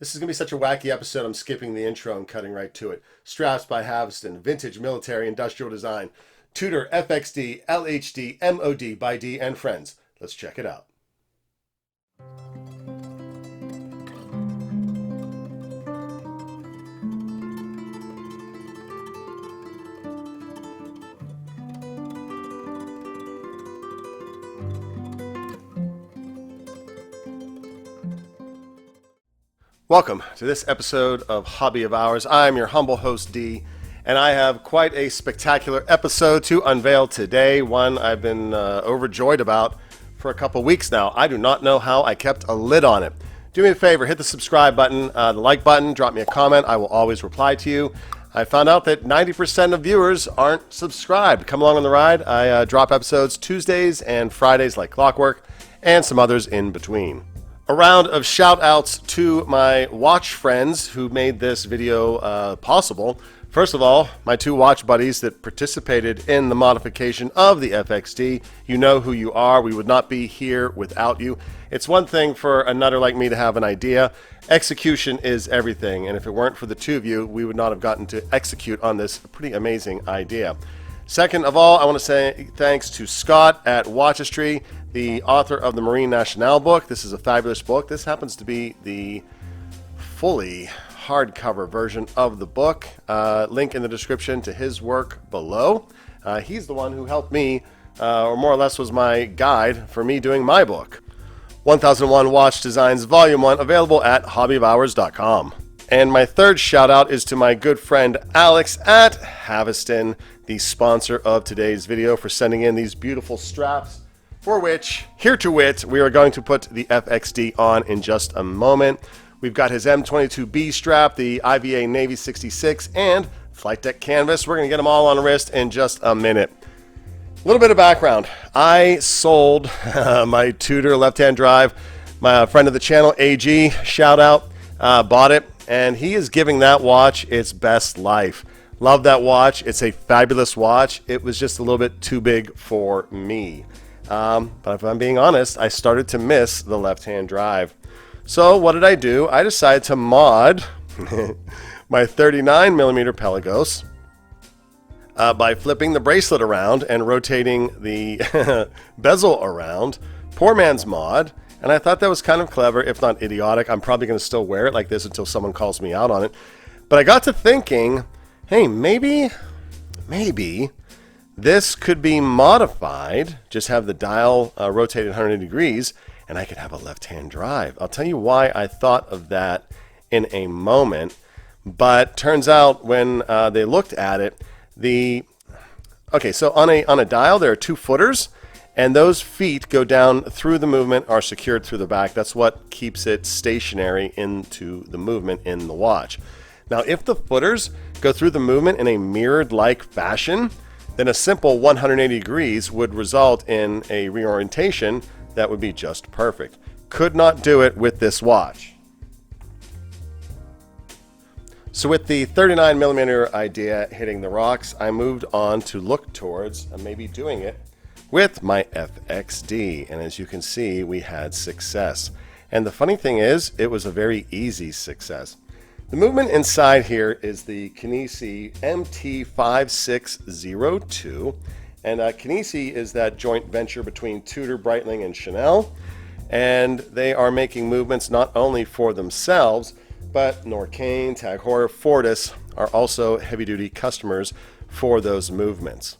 This is going to be such a wacky episode, I'm skipping the intro and cutting right to it. Straps by Haveston, vintage military industrial design. Tudor FXD, LHD, MOD by D and friends. Let's check it out. Welcome to this episode of Hobby of Ours. I'm your humble host D, and I have quite a spectacular episode to unveil today, one I've been overjoyed about for a couple weeks now. I do not know how I kept a lid on it. Do me a favor, hit the subscribe button, the like button, drop me a comment. I will always reply to you. I found out that 90% of viewers aren't subscribed. Come along on the ride. I drop episodes Tuesdays and Fridays like clockwork, and some others in between. A round of shout outs to my watch friends who made this video possible. First of all, my two watch buddies that participated in the modification of the FXD. You know who you are. We would not be here without you. It's one thing for a nutter like me to have an idea. Execution is everything. And if it weren't for the two of you, we would not have gotten to execute on this pretty amazing idea. Second of all, I want to say thanks to Scott at Watchistry, the author of the Marine Nationale book. This is a fabulous book. This happens to be the fully hardcover version of the book. Link in the description to his work below. He's the one who helped me, or more or less was my guide for me doing my book. 1001 Watch Designs Volume 1, available at hobbyofhours.com. And my third shout out is to my good friend Alex at Haveston, the sponsor of today's video, for sending in these beautiful straps, for which, here to wit, we are going to put the FXD on in just a moment. We've got his M22B strap, the IVA Navy 66, and flight deck canvas. We're going to get them all on the wrist in just a minute. A little bit of background. I sold my Tudor left-hand drive. My friend of the channel, AG, shout out, bought it, and he is giving that watch its best life. Love that watch. It's a fabulous watch. It was just a little bit too big for me. But if I'm being honest, I started to miss the left-hand drive. So what did I do? I decided to mod my 39mm Pelagos by flipping the bracelet around and rotating the bezel around. Poor man's mod. And I thought that was kind of clever, if not idiotic. I'm probably going to still wear it like this until someone calls me out on it. But I got to thinking, hey, maybe this could be modified. Just have the dial rotated 180 degrees, and I could have a left-hand drive. I'll tell you why I thought of that in a moment. But turns out when they looked at it, so on a dial there are two footers. And those feet go down through the movement, are secured through the back. That's what keeps it stationary into the movement in the watch. Now, if the footers go through the movement in a mirrored-like fashion, then a simple 180 degrees would result in a reorientation that would be just perfect. Could not do it with this watch. So with the 39mm idea hitting the rocks, I moved on to look towards maybe doing it with my FXD, and as you can see, we had success. And the funny thing is, it was a very easy success. The movement inside here is the Kinesi MT5602, and Kinesi is that joint venture between Tudor, Breitling, and Chanel, and they are making movements not only for themselves, but Norcane, Tag Heuer, Fortis are also heavy-duty customers for those movements,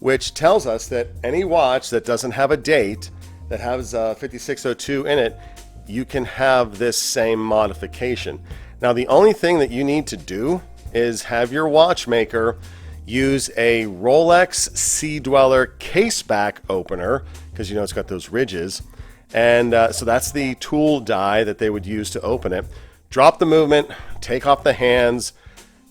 which tells us that any watch that doesn't have a date, that has 5602 in it, you can have this same modification. Now, the only thing that you need to do is have your watchmaker use a Rolex Sea Dweller case back opener, because you know it's got those ridges, and so that's the tool die that they would use to open it. Drop the movement, take off the hands,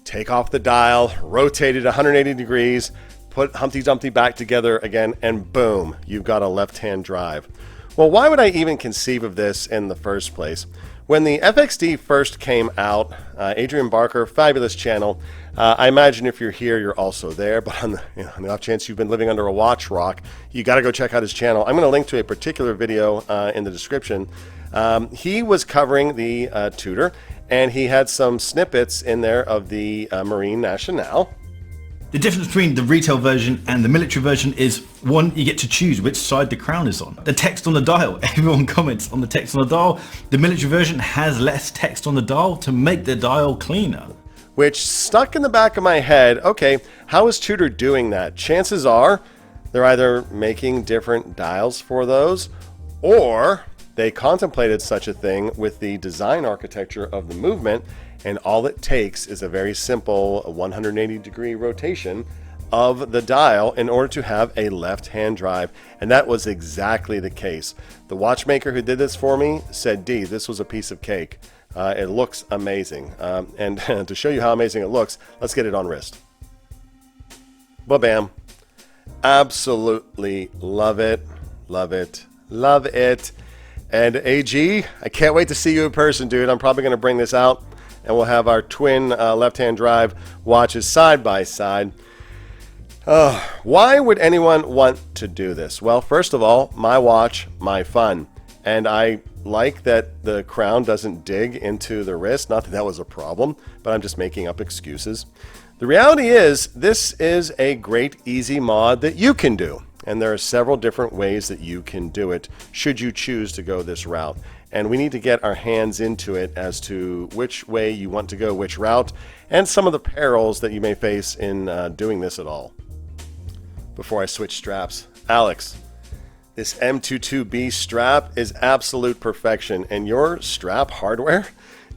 take off the dial, rotate it 180 degrees, put Humpty Dumpty back together again, and boom, you've got a left-hand drive. Well, why would I even conceive of this in the first place? When the FXD first came out, Adrian Barker, fabulous channel. I imagine if you're here, you're also there. But on the off chance you've been living under a watch rock, you got to go check out his channel. I'm going to link to a particular video in the description. He was covering the Tudor, and he had some snippets in there of the Marine Nationale. The difference between the retail version and the military version is, one, you get to choose which side the crown is on. The text on the dial, everyone comments on the text on the dial. The military version has less text on the dial to make the dial cleaner. Which stuck in the back of my head, okay, how is Tudor doing that? Chances are they're either making different dials for those, or they contemplated such a thing with the design architecture of the movement, and all it takes is a very simple 180-degree rotation of the dial in order to have a left-hand drive. And that was exactly the case. The watchmaker who did this for me said, D, this was a piece of cake. It looks amazing. And to show you how amazing it looks, let's get it on wrist. Ba-bam. Absolutely love it. Love it. Love it. And AG, I can't wait to see you in person, dude. I'm probably going to bring this out, and we'll have our twin left-hand drive watches side by side. Why would anyone want to do this? Well, first of all, my watch, my fun. And I like that the crown doesn't dig into the wrist. Not that that was a problem, but I'm just making up excuses. The reality is, this is a great, easy mod that you can do. And there are several different ways that you can do it, should you choose to go this route. And we need to get our hands into it as to which way you want to go, which route, and some of the perils that you may face in doing this at all. Before I switch straps, Alex, this M22B strap is absolute perfection, and your strap hardware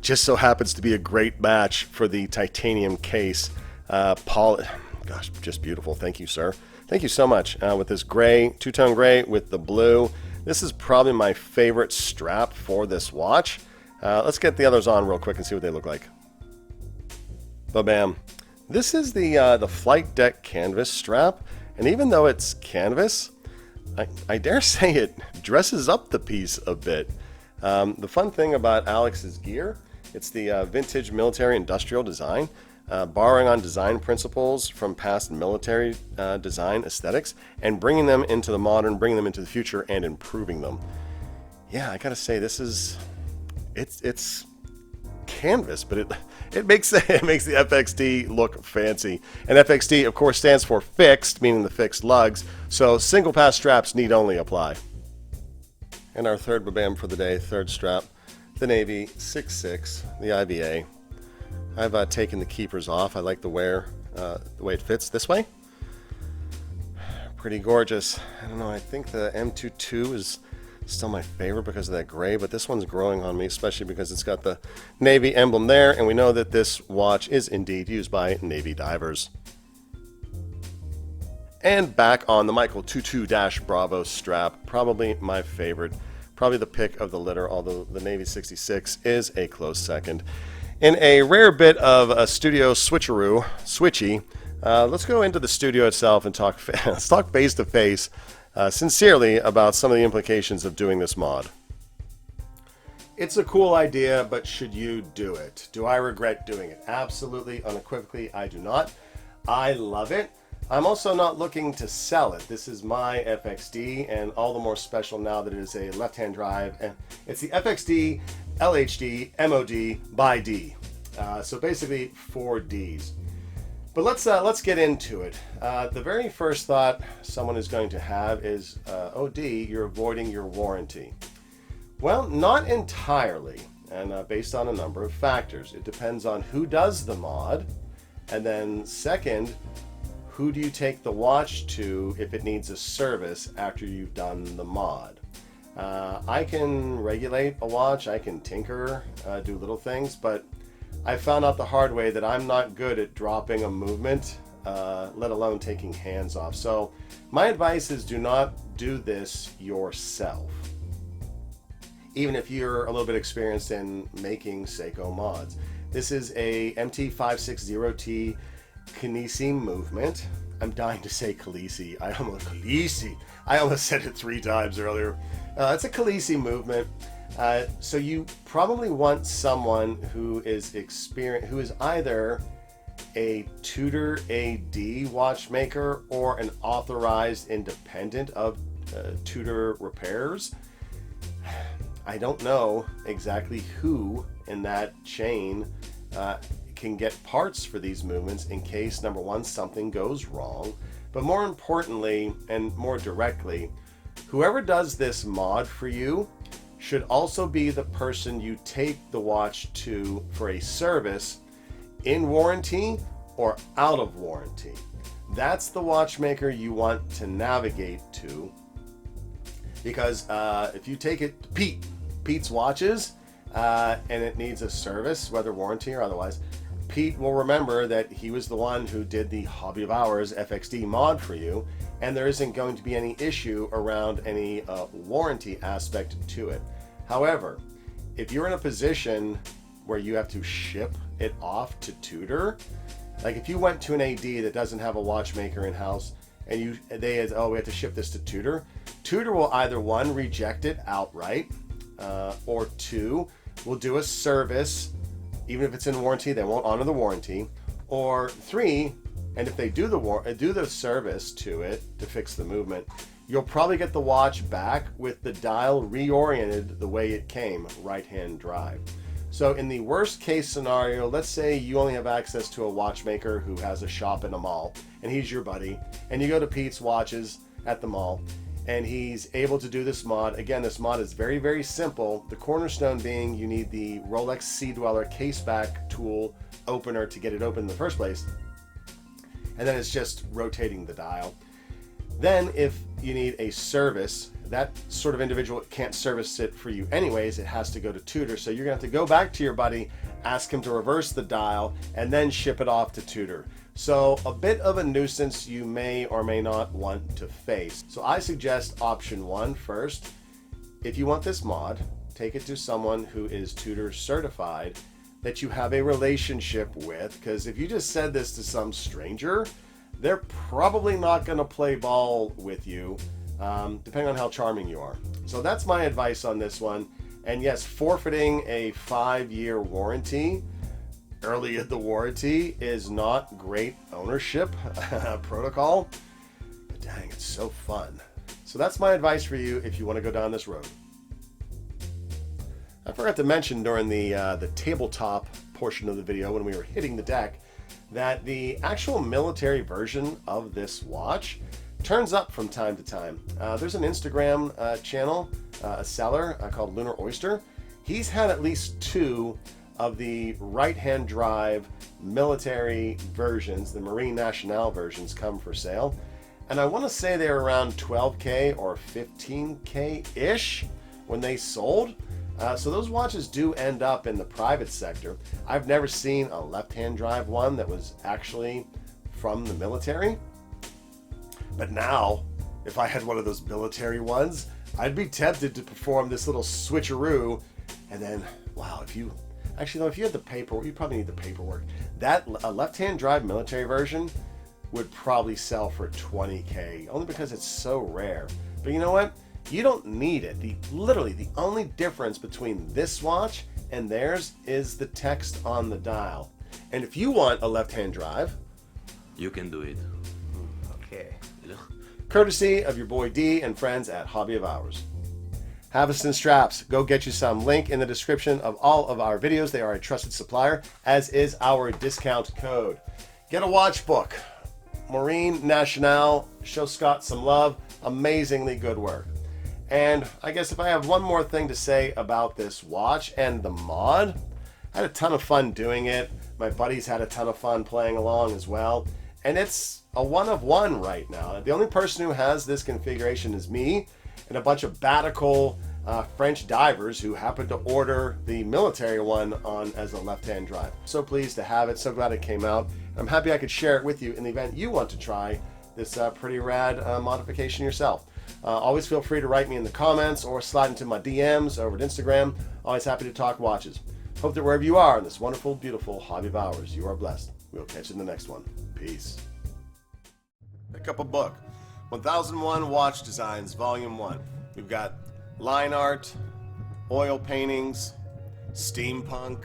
just so happens to be a great match for the titanium case. Gosh, just beautiful. Thank you, sir. Thank you so much. With this gray, two-tone gray with the blue. This is probably my favorite strap for this watch. Let's get the others on real quick and see what they look like. Ba-bam. This is the flight deck canvas strap, and even though it's canvas, I dare say it dresses up the piece a bit. The fun thing about Alex's gear, it's the vintage military industrial design, borrowing on design principles from past military design aesthetics and bringing them into the modern, bringing them into the future, and improving them. Yeah, I gotta say, this is it's canvas, but it makes the FXD look fancy. And FXD, of course, stands for fixed, meaning the fixed lugs. So single pass straps need only apply. And our third babam for the day, third strap, the Navy 6.6, the IBA. I've taken the keepers off. I like the way it fits this way. Pretty gorgeous. I don't know, I think the M22 is still my favorite because of that gray, but this one's growing on me, especially because it's got the Navy emblem there, and we know that this watch is indeed used by Navy divers. And back on the Michael 22-Bravo strap, probably my favorite, probably the pick of the litter, although the Navy 66 is a close second. In a rare bit of a studio switchy, let's go into the studio itself and talk face to face, sincerely, about some of the implications of doing this mod. It's a cool idea, but should you do it? Do I regret doing it? Absolutely, unequivocally, I do not. I love it. I'm also not looking to sell it. This is my FXD, and all the more special now that it is a left-hand drive. And it's the FXD LHD MOD by D. So basically 4 Ds. But let's get into it. The very first thought someone is going to have is, oh D, you're avoiding your warranty. Well, not entirely, and based on a number of factors. It depends on who does the mod, and then second, who do you take the watch to if it needs a service after you've done the mod. I can regulate a watch, I can tinker, do little things, but I found out the hard way that I'm not good at dropping a movement, let alone taking hands off. So my advice is, do not do this yourself. Even if you're a little bit experienced in making Seiko mods. This is a MT560T Kinesi movement. I'm dying to say Khaleesi. I almost said it 3 times earlier. It's a Khaleesi movement. So you probably want someone who is experienced, who is either a Tudor AD watchmaker or an authorized independent of Tudor repairs. I don't know exactly who in that chain can get parts for these movements in case, number one, something goes wrong. But more importantly and more directly, whoever does this mod for you should also be the person you take the watch to for a service in warranty or out of warranty. That's the watchmaker you want to navigate to, because if you take it to Pete's watches and it needs a service, whether warranty or otherwise, Pete will remember that he was the one who did the Hobby of Hours FXD mod for you, and there isn't going to be any issue around any warranty aspect to it. However, if you're in a position where you have to ship it off to Tudor, like if you went to an AD that doesn't have a watchmaker in-house and they had, oh, we have to ship this to Tudor, Tudor will either one, reject it outright, or two, will do a service. Even if it's in warranty, they won't honor the warranty. Or three, and if they do the service to it to fix the movement, you'll probably get the watch back with the dial reoriented the way it came, right-hand drive. So in the worst case scenario, let's say you only have access to a watchmaker who has a shop in a mall, and he's your buddy, and you go to Pete's Watches at the mall, and he's able to do this mod. Again, this mod is very, very simple. The cornerstone being you need the Rolex Sea Dweller caseback tool opener to get it open in the first place. And then it's just rotating the dial. Then if you need a service, that sort of individual can't service it for you anyways. It has to go to Tudor. So you're gonna have to go back to your buddy, ask him to reverse the dial, and then ship it off to Tudor. So a bit of a nuisance you may or may not want to face. So I suggest option one first. If you want this mod, take it to someone who is Tudor certified that you have a relationship with, because if you just said this to some stranger, they're probably not going to play ball with you, depending on how charming you are. So that's my advice on this one. And yes, forfeiting a 5-year warranty early in the warranty is not great ownership protocol, but dang, it's so fun. So that's my advice for you if you want to go down this road. I forgot to mention during the tabletop portion of the video when we were hitting the deck that the actual military version of this watch turns up from time to time. There's an Instagram channel, a seller called Lunar Oyster. He's had at least 2 of the right-hand drive military versions, the Marine Nationale versions, come for sale. And I want to say they're around 12K or 15K-ish when they sold. So those watches do end up in the private sector. I've never seen a left-hand drive one that was actually from the military. But now, if I had one of those military ones, I'd be tempted to perform this little switcheroo. And then, wow, if you had the paperwork, you probably need the paperwork. A left-hand drive military version would probably sell for 20K, only because it's so rare. But you know what? You don't need it. Literally, the only difference between this watch and theirs is the text on the dial. And if you want a left-hand drive, you can do it. Okay. Courtesy of your boy D and friends at Hobby of Hours. Haveston straps, go get you some. Link in the description of all of our videos. They are a trusted supplier, as is our discount code. Get a watch book. Marine Nationale, show Scott some love. Amazingly good work. And I guess if I have one more thing to say about this watch and the mod, I had a ton of fun doing it. My buddies had a ton of fun playing along as well. And it's a one of one right now. The only person who has this configuration is me and a bunch of Batical French divers who happened to order the military one on as a left-hand drive. So pleased to have it. So glad it came out. I'm happy I could share it with you in the event you want to try this pretty rad modification yourself. Always feel free to write me in the comments or slide into my DMs over at Instagram. Always happy to talk watches. Hope that wherever you are in this wonderful, beautiful hobby of ours, you are blessed. We'll catch you in the next one. Peace. Pick up a book. 1001 Watch Designs, Volume 1. We've got line art, oil paintings, steampunk,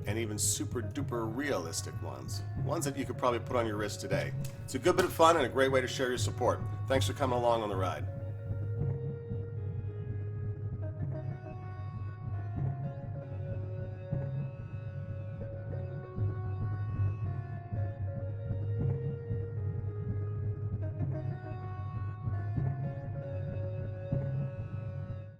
and even super duper realistic ones. Ones that you could probably put on your wrist today. It's a good bit of fun and a great way to share your support. Thanks for coming along on the ride.